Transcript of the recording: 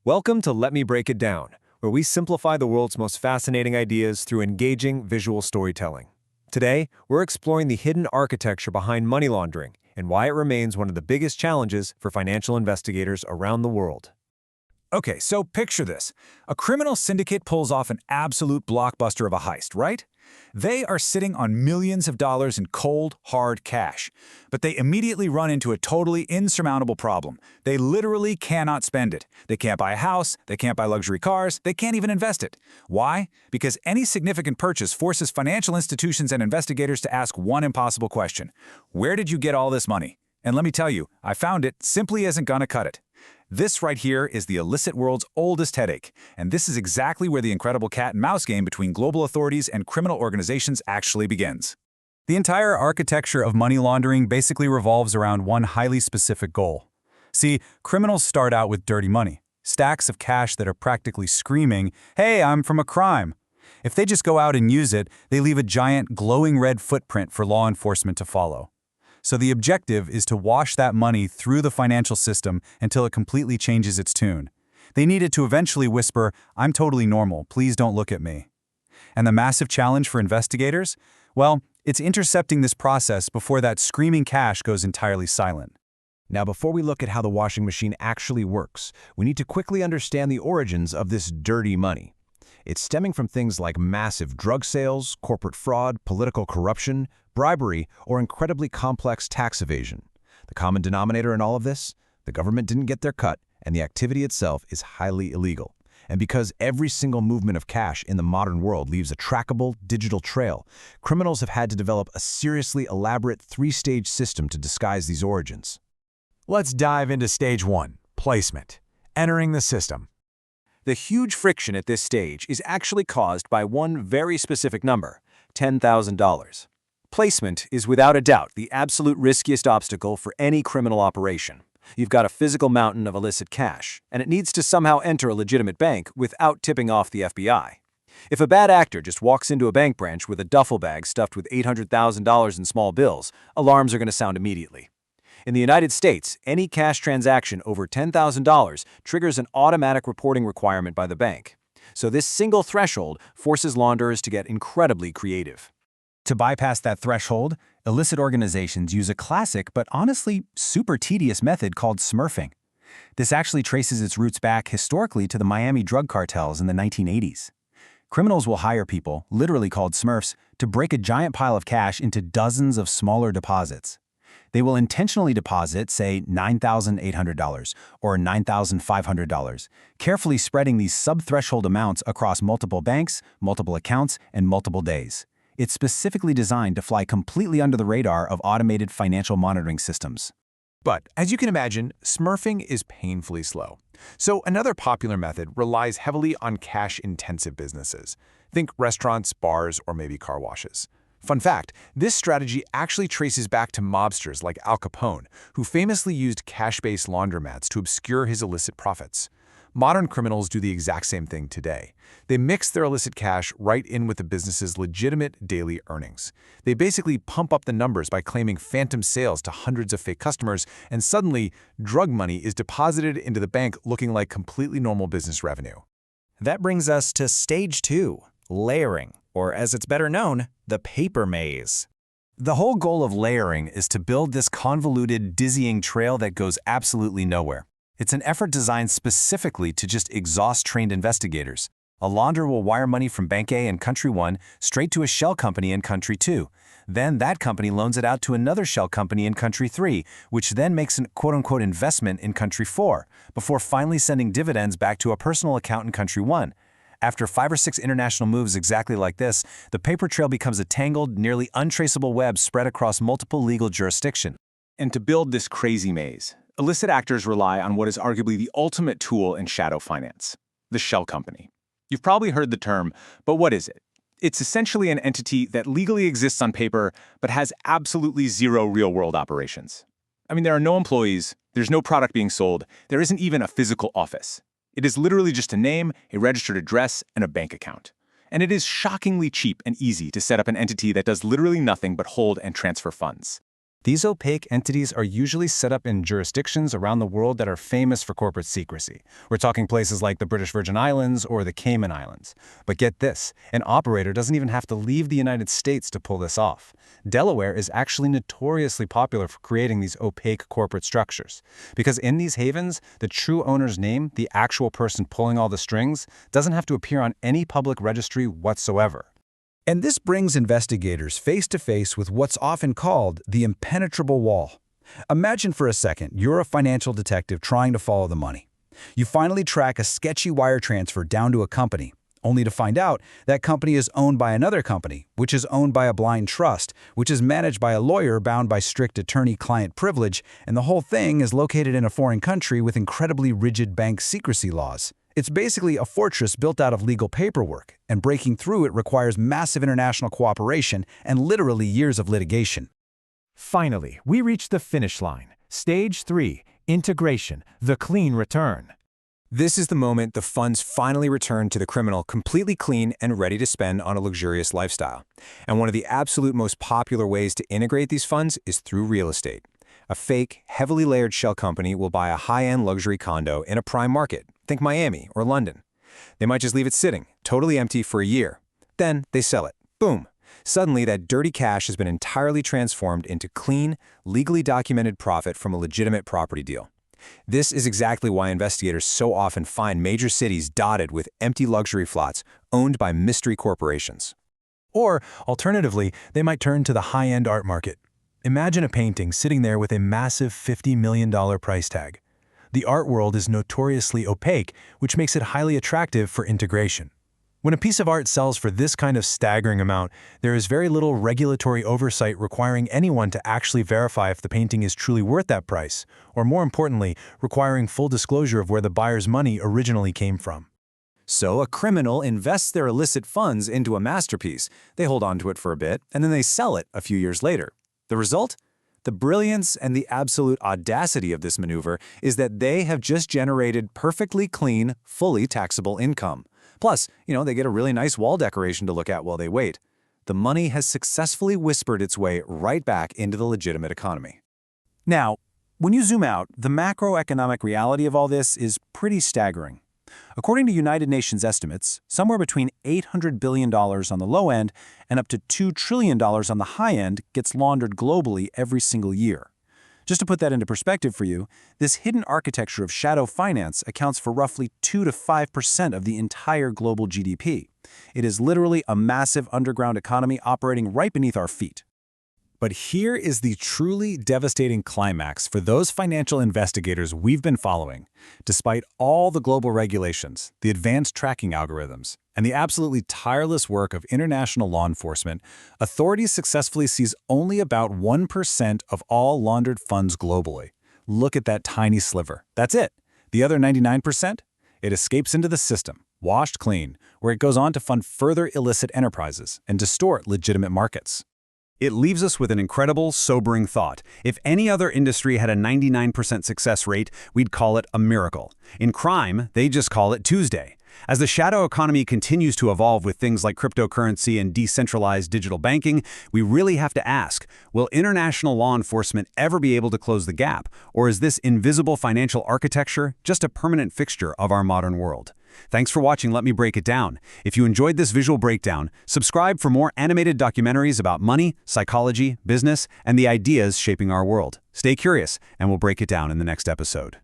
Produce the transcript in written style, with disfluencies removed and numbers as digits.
Welcome to Let Me Break It Down, where we simplify the world's most fascinating ideas through engaging visual storytelling. Today, we're exploring the hidden architecture behind money laundering and why it remains one of the biggest challenges for financial investigators around the world. Okay, so picture this. A criminal syndicate pulls off an absolute blockbuster of a heist, right? They are sitting on millions of dollars in cold, hard cash. But they immediately run into a totally insurmountable problem. They literally cannot spend it. They can't buy a house, they can't buy luxury cars, they can't even invest it. Why? Because any significant purchase forces financial institutions and investigators to ask one impossible question. Where did you get all this money? And let me tell you, I found it simply isn't gonna cut it. This right here is the illicit world's oldest headache, and this is exactly where the incredible cat-and-mouse game between global authorities and criminal organizations actually begins. The entire architecture of money laundering basically revolves around one highly specific goal. See, criminals start out with dirty money, stacks of cash that are practically screaming, "Hey, I'm from a crime." If they just go out and use it, they leave a giant glowing red footprint for law enforcement to follow. So the objective is to wash that money through the financial system until it completely changes its tune. They need it to eventually whisper, "I'm totally normal, please don't look at me." And the massive challenge for investigators? Well, it's intercepting this process before that screaming cash goes entirely silent. Now, before we look at how the washing machine actually works, we need to quickly understand the origins of this dirty money. It's stemming from things like massive drug sales, corporate fraud, political corruption, bribery, or incredibly complex tax evasion. The common denominator in all of this? The government didn't get their cut, and the activity itself is highly illegal. And because every single movement of cash in the modern world leaves a trackable, digital trail, criminals have had to develop a seriously elaborate three-stage system to disguise these origins. Let's dive into stage one, placement, entering the system. The huge friction at this stage is actually caused by one very specific number, $10,000. Placement is without a doubt the absolute riskiest obstacle for any criminal operation. You've got a physical mountain of illicit cash, and it needs to somehow enter a legitimate bank without tipping off the FBI. If a bad actor just walks into a bank branch with a duffel bag stuffed with $800,000 in small bills, alarms are going to sound immediately. In the United States, any cash transaction over $10,000 triggers an automatic reporting requirement by the bank. So this single threshold forces launderers to get incredibly creative. To bypass that threshold, illicit organizations use a classic but honestly super tedious method called smurfing. This actually traces its roots back historically to the Miami drug cartels in the 1980s. Criminals will hire people, literally called smurfs, to break a giant pile of cash into dozens of smaller deposits. They will intentionally deposit, say, $9,800 or $9,500, carefully spreading these sub-threshold amounts across multiple banks, multiple accounts, and multiple days. It's specifically designed to fly completely under the radar of automated financial monitoring systems. But, as you can imagine, smurfing is painfully slow. So another popular method relies heavily on cash-intensive businesses. Think restaurants, bars, or maybe car washes. Fun fact, this strategy actually traces back to mobsters like Al Capone, who famously used cash-based laundromats to obscure his illicit profits. Modern criminals do the exact same thing today. They mix their illicit cash right in with the business's legitimate daily earnings. They basically pump up the numbers by claiming phantom sales to hundreds of fake customers, and suddenly, drug money is deposited into the bank looking like completely normal business revenue. That brings us to stage two, layering, or as it's better known, the paper maze. The whole goal of layering is to build this convoluted, dizzying trail that goes absolutely nowhere. It's an effort designed specifically to just exhaust trained investigators. A launderer will wire money from Bank A in Country 1 straight to a shell company in Country 2. Then that company loans it out to another shell company in Country 3, which then makes an quote-unquote investment in Country 4, before finally sending dividends back to a personal account in Country 1. After 5 or 6 international moves exactly like this, the paper trail becomes a tangled, nearly untraceable web spread across multiple legal jurisdictions. And to build this crazy maze, illicit actors rely on what is arguably the ultimate tool in shadow finance, the shell company. You've probably heard the term, but what is it? It's essentially an entity that legally exists on paper, but has absolutely zero real-world operations. I mean, there are no employees, there's no product being sold, there isn't even a physical office. It is literally just a name, a registered address, and a bank account. And it is shockingly cheap and easy to set up an entity that does literally nothing but hold and transfer funds. These opaque entities are usually set up in jurisdictions around the world that are famous for corporate secrecy. We're talking places like the British Virgin Islands or the Cayman Islands. But get this, an operator doesn't even have to leave the United States to pull this off. Delaware is actually notoriously popular for creating these opaque corporate structures. Because in these havens, the true owner's name, the actual person pulling all the strings, doesn't have to appear on any public registry whatsoever. And this brings investigators face to face with what's often called the impenetrable wall. Imagine for a second you're a financial detective trying to follow the money. You finally track a sketchy wire transfer down to a company, only to find out that company is owned by another company, which is owned by a blind trust, which is managed by a lawyer bound by strict attorney-client privilege, and the whole thing is located in a foreign country with incredibly rigid bank secrecy laws. It's basically a fortress built out of legal paperwork, and breaking through it requires massive international cooperation and literally years of litigation. Finally, we reach the finish line. Stage 3, integration, the clean return. This is the moment the funds finally return to the criminal completely clean and ready to spend on a luxurious lifestyle. And one of the absolute most popular ways to integrate these funds is through real estate. A fake, heavily layered shell company will buy a high-end luxury condo in a prime market, think Miami or London. They might just leave it sitting, totally empty for a year. Then they sell it. Boom. Suddenly, that dirty cash has been entirely transformed into clean, legally documented profit from a legitimate property deal. This is exactly why investigators so often find major cities dotted with empty luxury flats owned by mystery corporations. Or, alternatively, they might turn to the high-end art market. Imagine a painting sitting there with a massive $50 million price tag. The art world is notoriously opaque, which makes it highly attractive for integration. When a piece of art sells for this kind of staggering amount, there is very little regulatory oversight requiring anyone to actually verify if the painting is truly worth that price, or more importantly, requiring full disclosure of where the buyer's money originally came from. So a criminal invests their illicit funds into a masterpiece. They hold on to it for a bit, and then they sell it a few years later. The result? The brilliance and the absolute audacity of this maneuver is that they have just generated perfectly clean, fully taxable income. Plus, they get a really nice wall decoration to look at while they wait. The money has successfully whispered its way right back into the legitimate economy. Now, when you zoom out, the macroeconomic reality of all this is pretty staggering. According to United Nations estimates, somewhere between $800 billion on the low end and up to $2 trillion on the high end gets laundered globally every single year. Just to put that into perspective for you, this hidden architecture of shadow finance accounts for roughly 2 to 5% of the entire global GDP. It is literally a massive underground economy operating right beneath our feet. But here is the truly devastating climax for those financial investigators we've been following. Despite all the global regulations, the advanced tracking algorithms, and the absolutely tireless work of international law enforcement, authorities successfully seize only about 1% of all laundered funds globally. Look at that tiny sliver. That's it. The other 99%? It escapes into the system, washed clean, where it goes on to fund further illicit enterprises and distort legitimate markets. It leaves us with an incredible, sobering thought. If any other industry had a 99% success rate, we'd call it a miracle. In crime, they just call it Tuesday. As the shadow economy continues to evolve with things like cryptocurrency and decentralized digital banking, we really have to ask, will international law enforcement ever be able to close the gap? Or is this invisible financial architecture just a permanent fixture of our modern world? Thanks for watching Let Me Break It Down. If you enjoyed this visual breakdown, subscribe for more animated documentaries about money, psychology, business, and the ideas shaping our world. Stay curious, and we'll break it down in the next episode.